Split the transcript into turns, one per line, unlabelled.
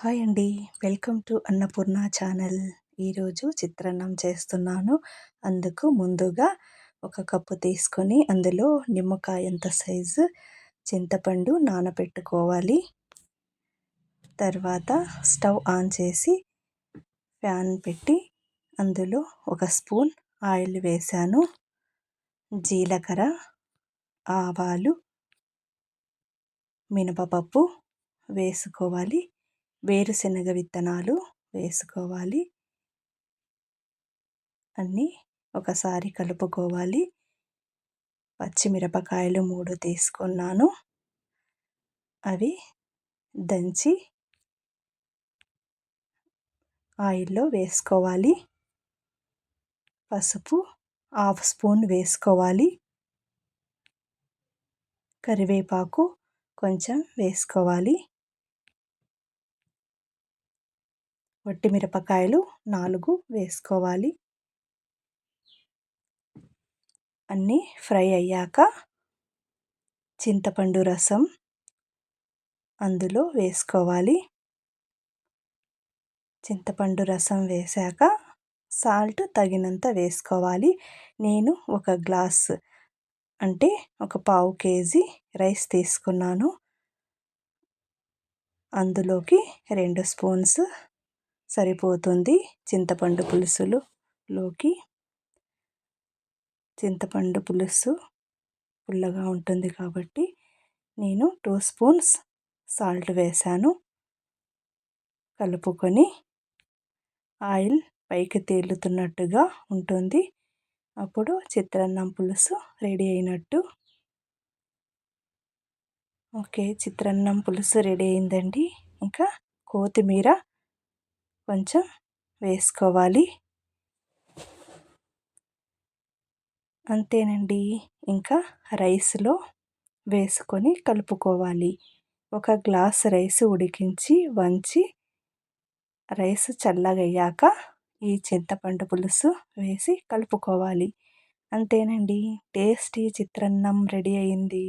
Hi అండి. Welcome to Annapurna channel. ఈరోజు చిత్రాన్నం చేస్తున్నాను. అందుకు ముందుగా ఒక కప్పు తీసుకొని అందులో నిమ్మకాయంత సైజు చింతపండు నానబెట్టుకోవాలి. తర్వాత స్టవ్ ఆన్ చేసి ప్యాన్ పెట్టి అందులో ఒక స్పూన్ ఆయిల్ వేశాను. జీలకర్ర, ఆవాలు, మినపప్పు వేసుకోవాలి. వేరుశనగ విత్తనాలు వేసుకోవాలి. అన్నీ ఒకసారి కలుపుకోవాలి. పచ్చిమిరపకాయలు 3 తీసుకున్నాను. అవి దంచి ఆయిల్లో వేసుకోవాలి. పసుపు హాఫ్ స్పూన్ వేసుకోవాలి. కరివేపాకు కొంచెం వేసుకోవాలి. మిరపకాయలు 4 వేసుకోవాలి. అన్నీ ఫ్రై అయ్యాక చింతపండు రసం అందులో వేసుకోవాలి. చింతపండు రసం వేశాక సాల్ట్ తగినంత వేసుకోవాలి. నేను ఒక గ్లాస్ అంటే ఒక పావు కేజీ రైస్ తీసుకున్నాను. అందులోకి 2 స్పూన్స్ సరిపోతుంది. చింతపండు పులుసులోకి చింతపండు పులుసు పుల్లగా ఉంటుంది కాబట్టి నేను 2 స్పూన్స్ సాల్ట్ వేశాను. కలుపుకొని ఆయిల్ పైకి తేలుతున్నట్టుగా ఉంటుంది. అప్పుడు చిత్రాన్నం పులుసు రెడీ అయినట్టు. ఓకే, చిత్రాన్నం పులుసు రెడీ అయిందండి. ఇంకా కొత్తిమీర కొంచెం వేసుకోవాలి. అంతేనండి. ఇంకా రైస్లో వేసుకొని కలుపుకోవాలి. ఒక గ్లాస్ రైస్ ఉడికించి వంచి రైస్ చల్లగయ్యాక ఈ చింతపండు పులుసు వేసి కలుపుకోవాలి. అంతేనండి, టేస్టీ చిత్రాన్నం రెడీ అయింది.